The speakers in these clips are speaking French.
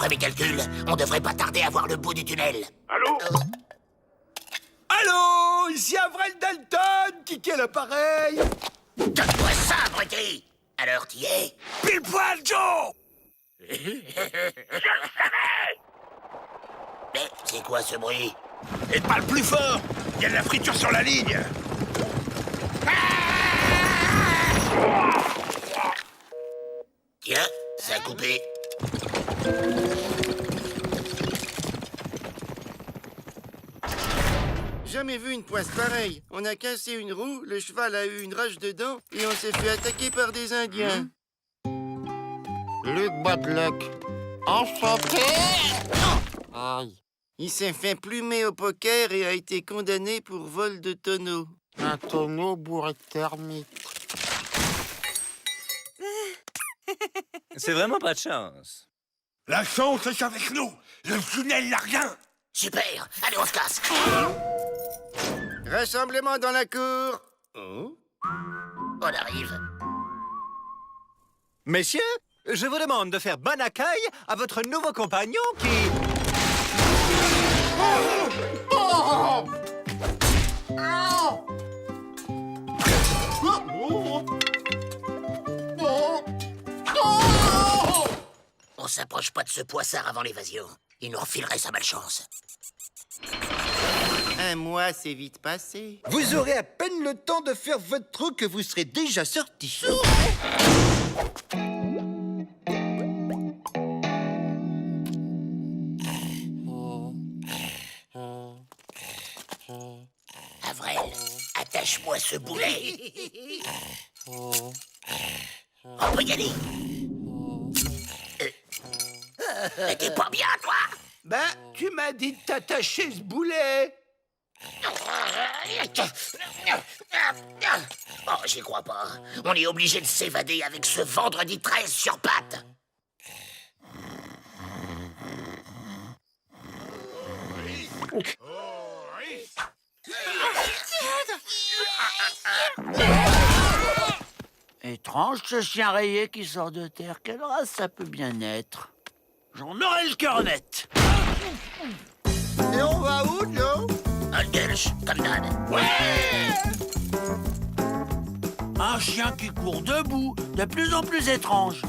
D'après mes calculs, on devrait pas tarder à voir le bout du tunnel. Allô? Allô, ici Avril Dalton, qui est l'appareil? Donne-moi ça, abruti! Alors, t'y es? Pile poil, Joe! Mais c'est quoi ce bruit? Et parle plus fort! Il y a de la friture sur la ligne! Tiens, ça a coupé. Jamais vu une poisse pareille. On a cassé une roue, le cheval a eu une rage dedans et on s'est fait attaquer par des Indiens. Luc Badluck. Enchanté! Aïe. Il s'est fait plumer au poker et a été condamné pour vol de tonneau. Un tonneau bourré de termites. C'est vraiment pas de chance. La chance est avec nous! Le tunnel n'a rien! Super! Allez, on se casse! Rassemblement dans la cour. Oh? On arrive. Messieurs, je vous demande de faire bon accueil à votre nouveau compagnon qui... On s'approche pas de ce poissard avant l'évasion. Il nous refilerait sa malchance. Un mois, c'est vite passé. Vous aurez à peine le temps de faire votre trou que vous serez déjà sorti. Avril, attache-moi ce boulet. On peut y aller. T'es pas bien, toi? Ben, tu m'as dit de t'attacher ce boulet. Oh, j'y crois pas. On est obligé de s'évader avec ce vendredi 13 sur pattes. Étrange ce chien rayé qui sort de terre. Quelle race ça peut bien être? J'en aurai le cœur net. Et on va où, Joe? Holgersh, comme d'hab. Un chien qui court debout, de plus en plus étrange.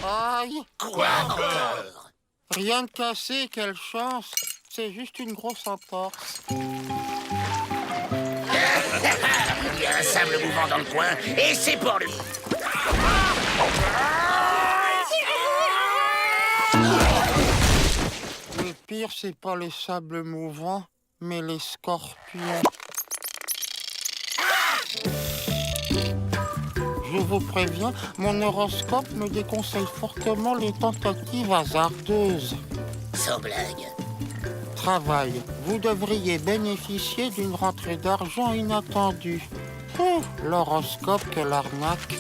Aïe. Quoi encore? Rien de cassé, quelle chance. C'est juste une grosse entorse. Il y a un sable mouvant dans le coin, et c'est pour lui. Le pire, c'est pas les sables mouvants, mais les scorpions. Je vous préviens, mon horoscope me déconseille fortement les tentatives hasardeuses. Sans blague. Travail. Vous devriez bénéficier d'une rentrée d'argent inattendue. L'horoscope, quelle arnaque.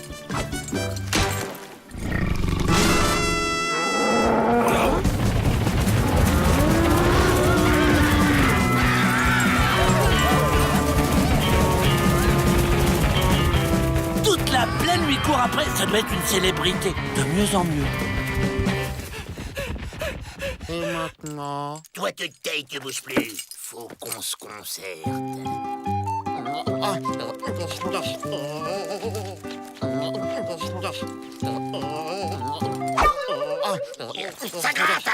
Toute la plaine lui court après. Ça doit être une célébrité. De mieux en mieux. Et maintenant... Toi, te tais, te bouge plus. Faut qu'on se concerte. Ça gratte!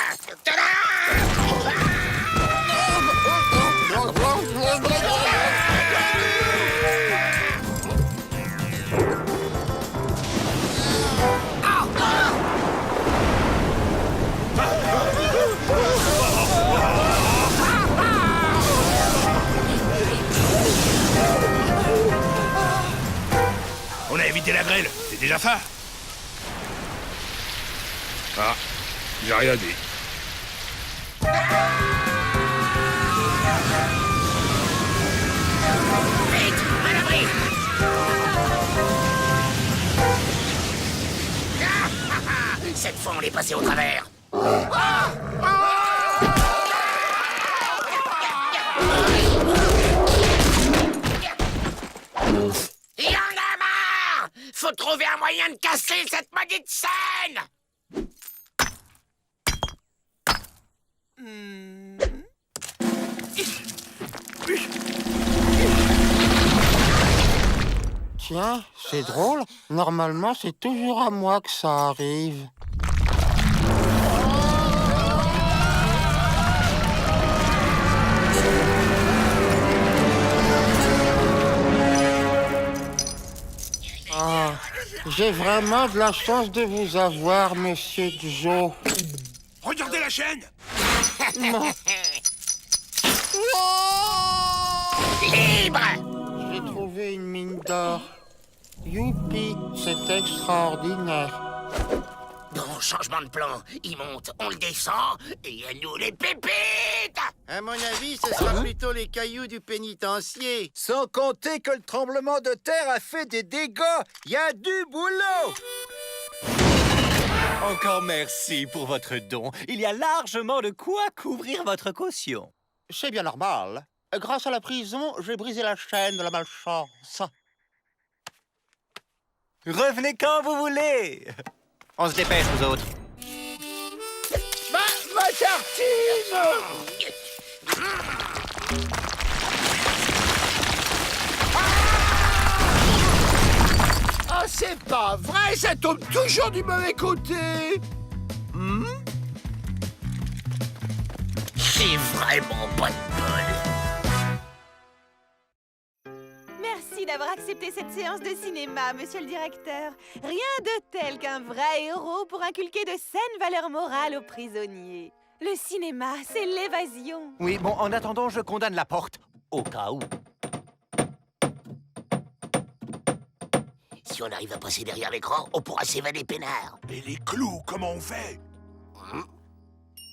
On a évité la grêle, c'est déjà ça? Ah, j'ai rien dit. Vite, à l'abri! Cette fois, on est passé au travers. Il y en a marre! Faut trouver un moyen de casser cette maudite scène! Tiens, c'est drôle. Normalement, c'est toujours à moi que ça arrive. Ah, j'ai vraiment de la chance de vous avoir, Monsieur Joe. Regardez la chaîne. Non, Libre! j'ai trouvé une mine d'or. Youpi, c'est extraordinaire. Bon, changement de plan. Il monte, on le descend, et à nous les pépites! À mon avis, ce sera plutôt les cailloux du pénitencier. Sans compter que le tremblement de terre a fait des dégâts. Il y a du boulot. Encore merci pour votre don. Il y a largement de quoi couvrir votre caution. C'est bien normal. Grâce à la prison, j'ai brisé la chaîne de la malchance. Revenez quand vous voulez. On se dépêche, vous autres. Ma tartine! Ah, c'est pas vrai, ça tombe toujours du mauvais côté. C'est vraiment pas de bol. Merci d'avoir accepté cette séance de cinéma, monsieur le directeur. Rien de tel qu'un vrai héros pour inculquer de saines valeurs morales aux prisonniers. Le cinéma, c'est l'évasion. Oui, bon, en attendant, je condamne la porte. Au cas où. Si on arrive à passer derrière l'écran, on pourra s'évader peinard. Et les clous, comment on fait?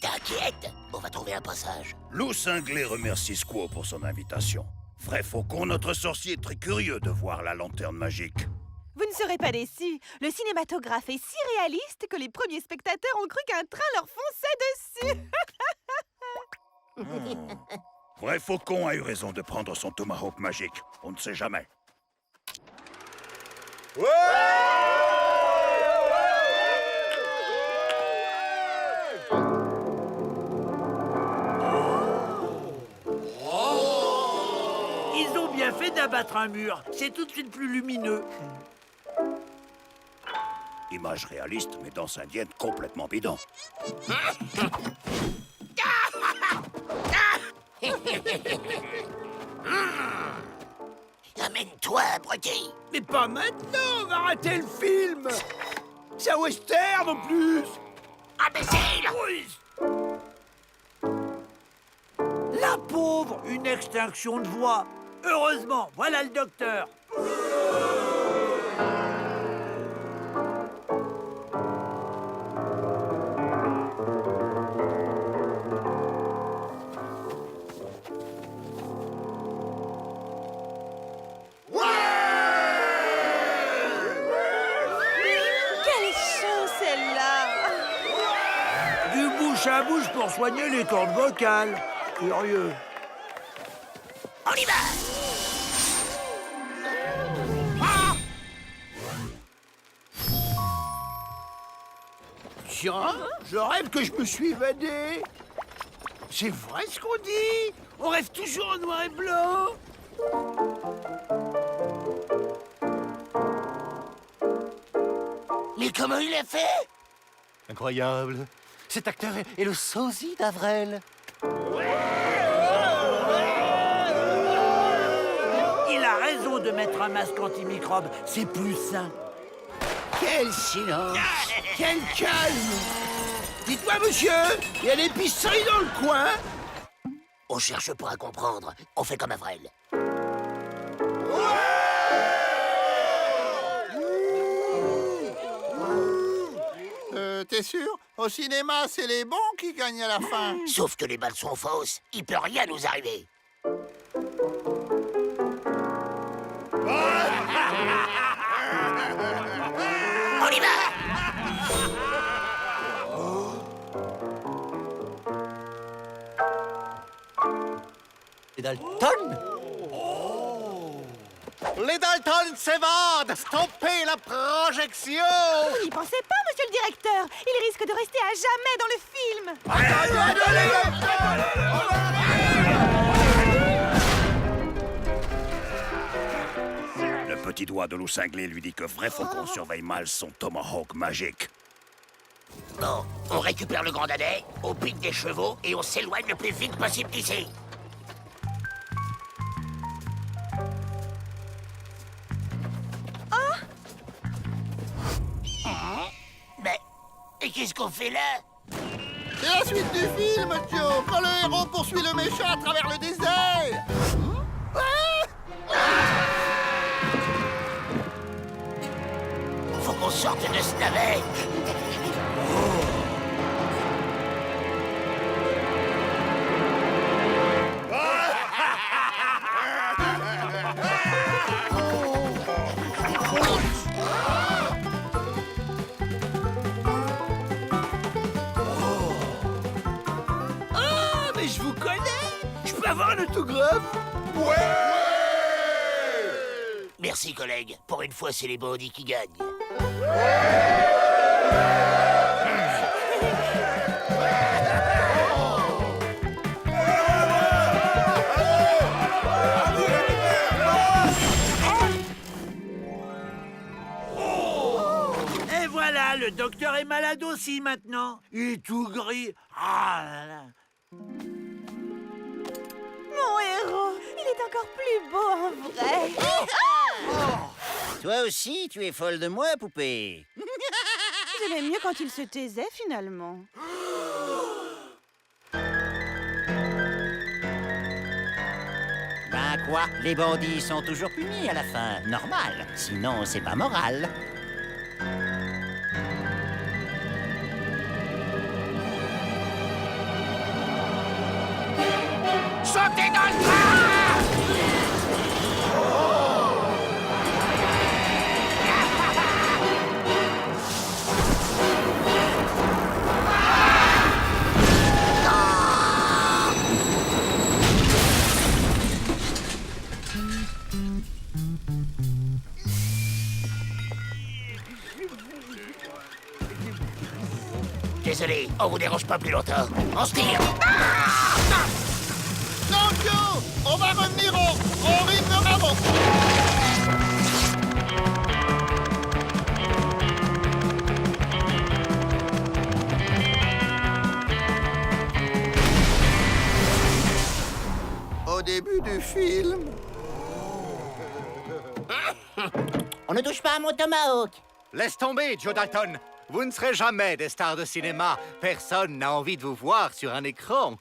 T'inquiète, on va trouver un passage. Lou Cinglé remercie Squaw pour son invitation. Vrai faucon, notre sorcier est très curieux de voir la lanterne magique. Vous ne serez pas déçus. Le cinématographe est si réaliste que les premiers spectateurs ont cru qu'un train leur fonçait dessus. Vrai faucon a eu raison de prendre son tomahawk magique. On ne sait jamais. Ils ont bien fait d'abattre un mur. C'est tout de suite plus lumineux. Image réaliste, mais danse indienne complètement bidon. Amène-toi, abruti. Mais pas maintenant, on va rater le film. C'est un western en plus. Imbécile! La pauvre, une extinction de voix. Heureusement, voilà le docteur. Quelle chance celle-là! Du bouche à bouche pour soigner les cordes vocales. Curieux. On y va! Tiens, je rêve que je me suis évadé. C'est vrai ce qu'on dit. On rêve toujours en noir et blanc. Mais comment il a fait? Incroyable. Cet acteur est le sosie d'Avrel. Il a raison de mettre un masque antimicrobe. C'est plus sain. Quel silence. Quel calme. Dites-moi, monsieur, il y a l'épicerie dans le coin? On cherche pas à comprendre. On fait comme Avrel. T'es sûr? Au cinéma, c'est les bons qui gagnent à la fin. Sauf que les balles sont fausses. Il peut rien nous arriver. On y va! Et Dalton? Les Dalton s'évadent! Stoppez la projection! Vous n'y pensez pas, monsieur le directeur. Il risque de rester à jamais dans le film. Le petit doigt de loup cinglé lui dit que Vrai Faucon surveille mal son tomahawk magique. Bon, on récupère le grand dadais, on pique des chevaux et on s'éloigne le plus vite possible d'ici. Mais qu'est-ce qu'on fait là? C'est la suite du film, Joe, quand le héros poursuit le méchant à travers le désert. Faut qu'on sorte de ce navet. Ah, mais je vous connais. Je peux avoir un autographe? Merci, collègue. Pour une fois, c'est les bandits qui gagnent. Et voilà, le docteur est malade aussi maintenant. Il est tout gris. Ah là là. Mon héros, il est encore plus beau en vrai. Toi aussi, tu es folle de moi, poupée. J'aimais mieux quand il se taisait finalement. Ben quoi? Les bandits sont toujours punis à la fin. Normal. Sinon, c'est pas moral. Sautez dans le train! Désolé, on vous dérange pas plus longtemps. On se tire. Non, Joe! On va revenir au rythme avant. Au début du film... On ne touche pas à mon tomahawk. Laisse tomber, Joe Dalton. Vous ne serez jamais des stars de cinéma. Personne n'a envie de vous voir sur un écran.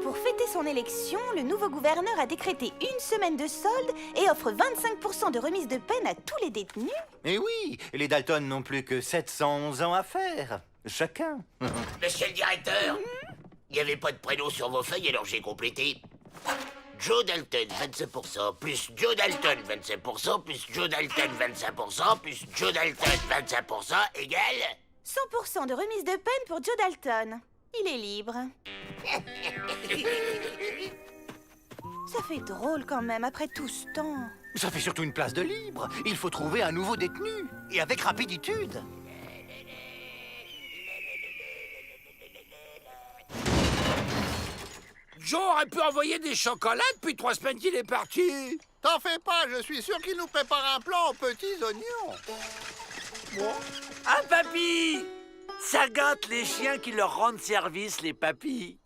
Pour fêter son élection, le nouveau gouverneur a décrété une semaine de solde et offre 25% de remise de peine à tous les détenus. Et oui, les Dalton n'ont plus que 711 ans à faire. Chacun. Monsieur le directeur, il n'y avait pas de prénom sur vos feuilles, alors j'ai complété. Joe Dalton, 25%, plus Joe Dalton, 25%, plus Joe Dalton, 25%, plus Joe Dalton, 25%, égale... 100% de remise de peine pour Joe Dalton. Il est libre. Ça fait drôle quand même, après tout ce temps. Ça fait surtout une place de libre. Il faut trouver un nouveau détenu. Et avec rapiditude. Joe aurait pu envoyer des chocolats depuis 3 semaines qu'il est parti. T'en fais pas, je suis sûr qu'il nous prépare un plan aux petits oignons. Ah, papy! Ça gâte les chiens qui leur rendent service, les papys.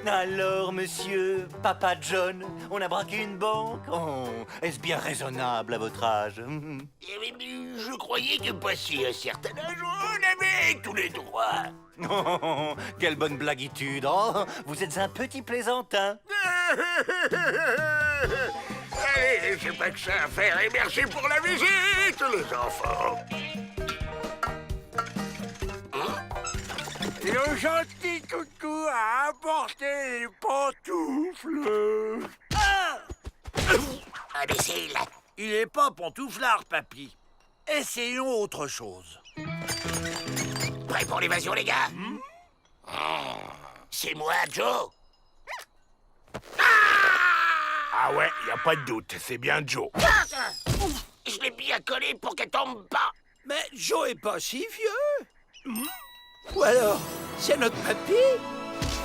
Alors, monsieur, papa John, on a braqué une banque? Oh, est-ce bien raisonnable à votre âge? Je croyais que passé un certain âge, on avait tous les droits. Oh, quelle bonne blaguitude! Oh, vous êtes un petit plaisantin. Allez, j'ai pas que ça à faire et merci pour la visite, les enfants. Le gentil toutou a apporté les pantoufles. Ah! Imbécile. Il est pas pantouflard, papy. Essayons autre chose. Prêt pour l'évasion, les gars? C'est moi, Joe. Ah ouais, y a pas de doute, c'est bien Joe. Je l'ai bien collé pour qu'elle tombe pas. Mais Joe est pas si vieux. Ou alors, c'est notre papy?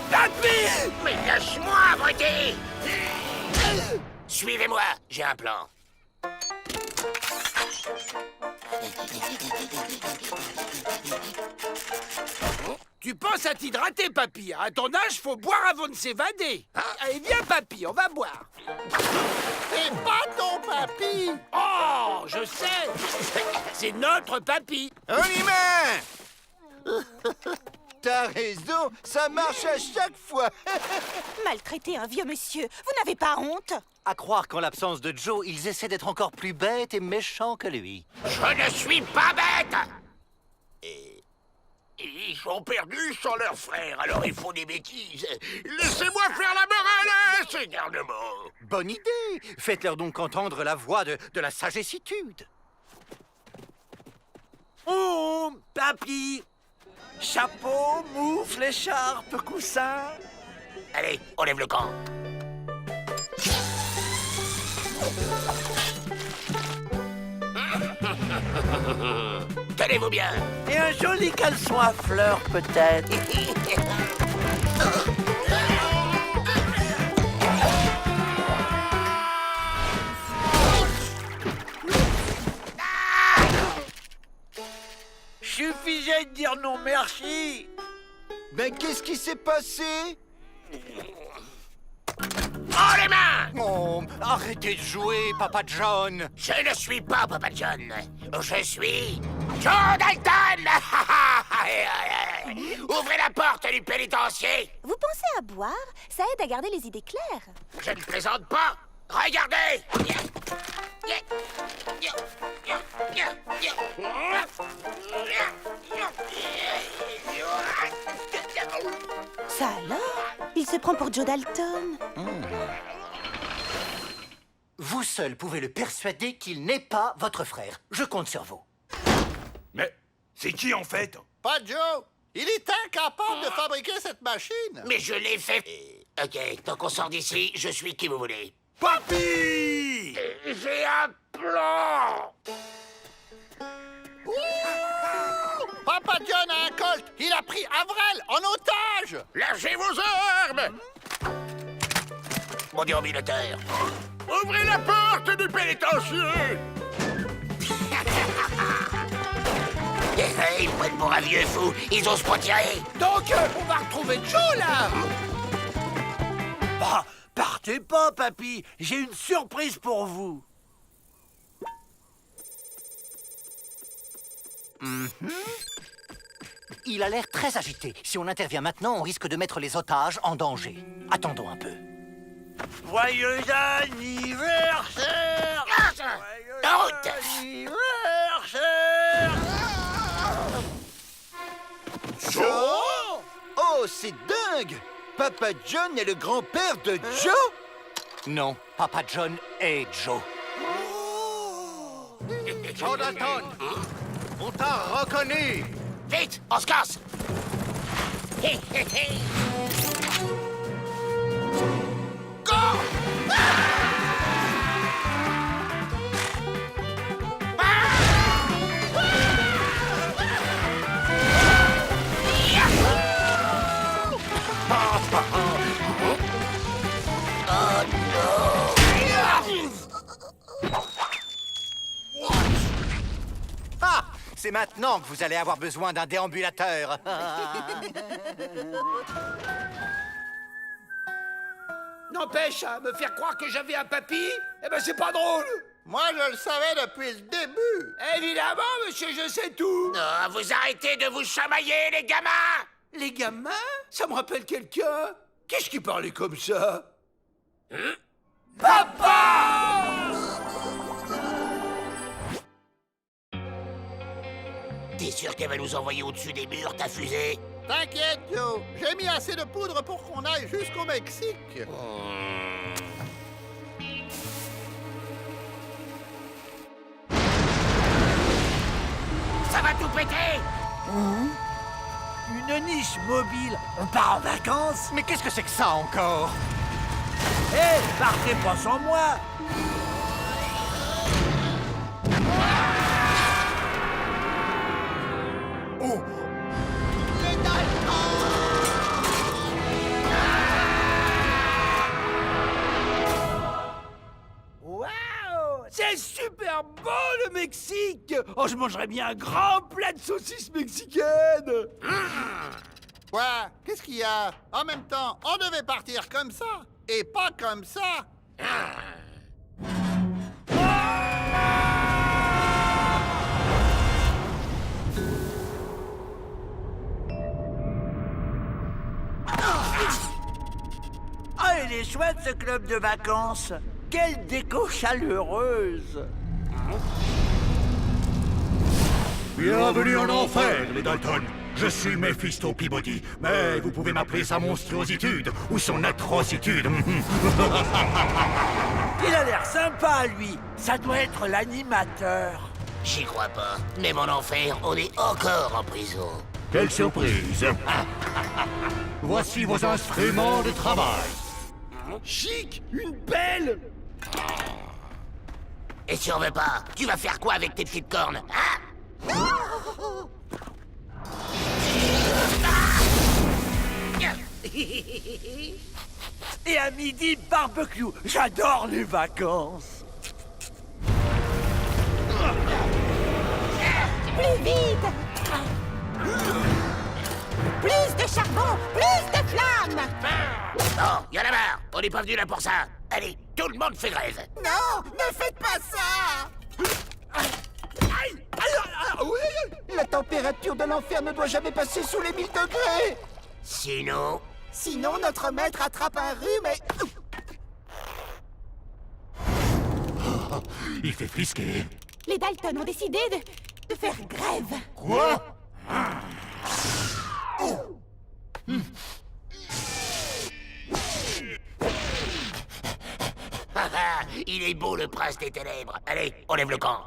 Papy! Mais lâche-moi, abruti! Suivez-moi, j'ai un plan. Tu penses à t'hydrater, papy. À ton âge, faut boire avant de s'évader. Allez, viens, papy, on va boire. C'est pas ton papy. Oh, je sais. C'est notre papy. On y met! T'as raison, ça marche à chaque fois. Maltraiter un vieux monsieur, vous n'avez pas honte? À croire qu'en l'absence de Joe, ils essaient d'être encore plus bêtes et méchants que lui. Je ne suis pas bête! Ils sont perdus sans leur frère, alors ils font des bêtises. Laissez-moi faire la morale, ces garnements. Bonne idée! Faites-leur donc entendre la voix de la sagessitude. Oh, papy. Chapeau, moufle, écharpe, coussin. Allez, on lève le camp. Tenez-vous bien. Et un joli caleçon à fleurs, peut-être. Suffisait de dire non merci. Mais qu'est-ce qui s'est passé? Oh, les mains! Oh, arrêtez de jouer, Papa John! Je ne suis pas Papa John. Je suis Joe Dalton! Ouvrez la porte du pénitencier. Vous pensez à boire? Ça aide à garder les idées claires. Je ne plaisante pas. Regardez! Ça alors? Il se prend pour Joe Dalton. Vous seul pouvez le persuader qu'il n'est pas votre frère. Je compte sur vous. Mais c'est qui en fait? Pas Joe. Il est incapable de fabriquer cette machine. Mais je l'ai fait. Ok, tant qu'on sort d'ici, je suis qui vous voulez. Papy! J'ai un plan! Papa John a un colt. Il a pris Avril en otage. Lâchez vos armes! Mon déambulateur. Ouvrez la porte du pénitencier! Ils me prennent pour un vieux fou. Ils osent pas tirer. Donc, on va retrouver Joe, là. Bah, partez pas, papy. J'ai une surprise pour vous. Il a l'air très agité. Si on intervient maintenant, on risque de mettre les otages en danger. Attendons un peu. Joyeux anniversaire! En route! Anniversaire! Joe? Oh, c'est dingue. Papa John est le grand-père de Joe? Non, Papa John est Joe. Joe Dalton, on t'a reconnu. Vite, on se casse! Hé, hé, hé! Ah! C'est maintenant que vous allez avoir besoin d'un déambulateur. N'empêche, à me faire croire que j'avais un papy, eh ben c'est pas drôle. Moi, je le savais depuis le début. Évidemment, monsieur, je sais tout. Non, vous arrêtez de vous chamailler, les gamins! Les gamins? Ça me rappelle quelqu'un. Qu'est-ce qui parlait comme ça? Papa! T'es sûr qu'elle va nous envoyer au-dessus des murs, ta fusée? T'inquiète, Joe. J'ai mis assez de poudre pour qu'on aille jusqu'au Mexique. Ça va tout péter! Une une niche mobile. On part en vacances. Mais qu'est-ce que c'est que ça encore? Hé, partez pas sans moi. Oh! Waouh! C'est super bon le Mexique! Oh, je mangerais bien un grand plat de saucisses mexicaines! Quoi? Qu'est-ce qu'il y a? En même temps, on devait partir comme ça, et pas comme ça. Ah, il est chouette ce club de vacances! Quelle déco chaleureuse! Bienvenue en enfer, les Dalton. Je suis Mephisto Peabody, mais vous pouvez m'appeler sa monstruositude ou son atrocitude. Il a l'air sympa, lui! Ça doit être l'animateur! J'y crois pas. Même en enfer, on est encore en prison. Quelle surprise. Voici vos instruments de travail. Chic, une pelle. Et si on veut pas, tu vas faire quoi avec tes petites cornes, hein? Et à midi, barbecue! J'adore les vacances! Plus vite! Plus de charbon! Plus de flammes! Oh, y en a marre. On n'est pas venu là pour ça. Allez, tout le monde fait grève. Non, ne faites pas ça. La température de l'enfer ne doit jamais passer sous les 1000 degrés. Sinon... Sinon, notre maître attrape un rhume et... Il fait frisquer. Les Dalton ont décidé de faire grève. Quoi? Il est beau le prince des ténèbres. Allez, on lève le camp.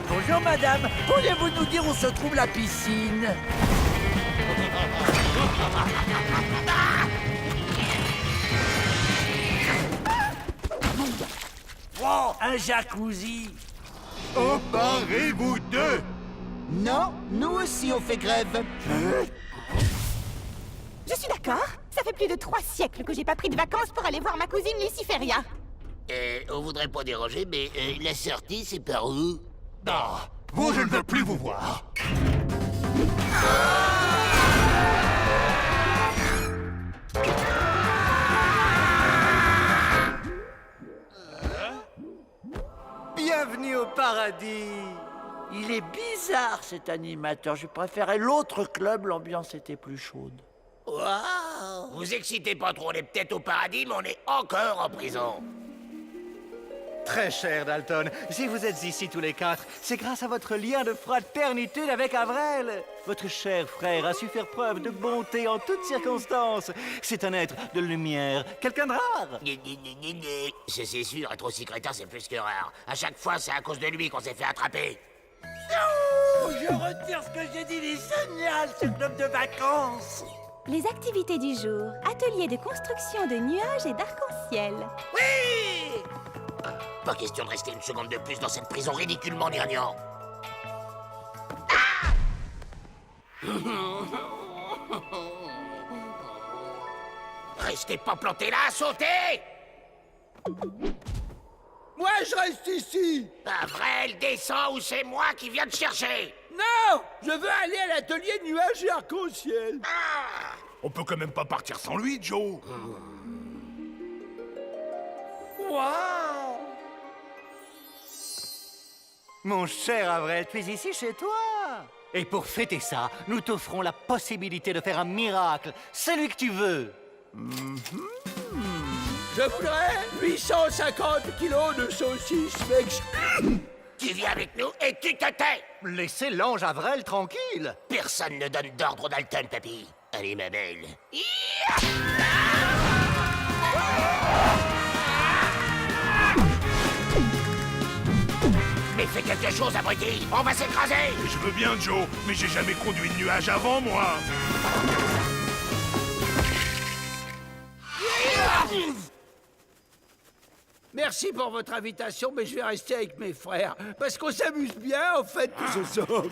Bonjour madame, pourriez-vous nous dire où se trouve la piscine? Wow, un jacuzzi! Emparez-vous d'eux. Non, nous aussi on fait grève. Je suis d'accord. Ça fait plus de 3 siècles que j'ai pas pris de vacances pour aller voir ma cousine Luciferia. On voudrait pas déranger, mais la sortie, c'est par où? Ah, vous, je ne veux plus vous voir. Bienvenue au paradis. Il est bizarre cet animateur. Je préférais l'autre club, l'ambiance était plus chaude. Waouh! Vous excitez pas trop, on est peut-être au paradis, mais on est encore en prison. Très cher Dalton, si vous êtes ici tous les 4, c'est grâce à votre lien de fraternité avec Avrel. Votre cher frère a su faire preuve de bonté en toutes circonstances. C'est un être de lumière, quelqu'un de rare. C'est sûr, être aussi crétin, c'est plus que rare. À chaque fois, c'est à cause de lui qu'on s'est fait attraper. Oh, je retire ce que j'ai dit, il est génial ce club de vacances! Les activités du jour. Atelier de construction de nuages et d'arc-en-ciel. Oui! Pas question de rester une seconde de plus dans cette prison ridiculement gnangnan. Restez pas plantés là, sautez! Moi, je reste ici. Avrel, descends ou c'est moi qui viens te chercher. Non, je veux aller à l'atelier nuages et arc-en-ciel. On peut quand même pas partir sans lui, Joe. Waouh! Mon cher Avrel, tu es ici chez toi. Et pour fêter ça, nous t'offrons la possibilité de faire un miracle, celui que tu veux. Je voudrais 850 kilos de saucisses mexicaines. Tu viens avec nous et tu te tais. Laissez l'ange Avrel tranquille. Personne ne donne d'ordre aux Dalton, papy. Allez, ma belle. Allez, fais quelque chose, abruti. On va s'écraser. Je veux bien, Joe, mais j'ai jamais conduit de nuage avant, moi. Merci pour votre invitation, mais je vais rester avec mes frères. Parce qu'on s'amuse bien, en fait, tous ensemble.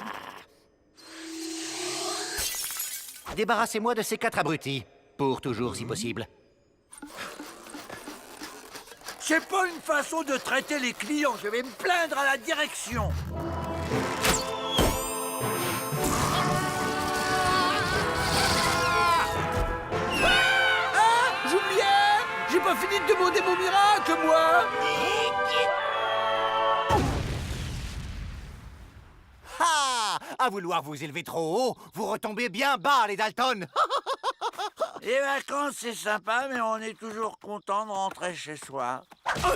Débarrassez-moi de ces 4 abrutis. Pour toujours, si possible. C'est pas une façon de traiter les clients. Je vais me plaindre à la direction. Ah, j'oubliais. J'ai pas fini de demander mon miracle, moi. Ah! À vouloir vous élever trop haut, vous retombez bien bas, les Dalton. Les vacances, c'est sympa, mais on est toujours content de rentrer chez soi. Ah,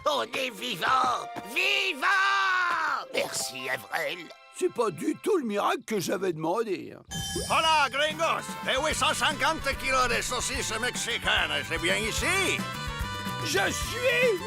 on est vivant. Vivant. Merci, Avril. C'est pas du tout le miracle que j'avais demandé. Hola, gringos! Les 850 kilos de saucisses mexicaines, c'est bien ici? Je suis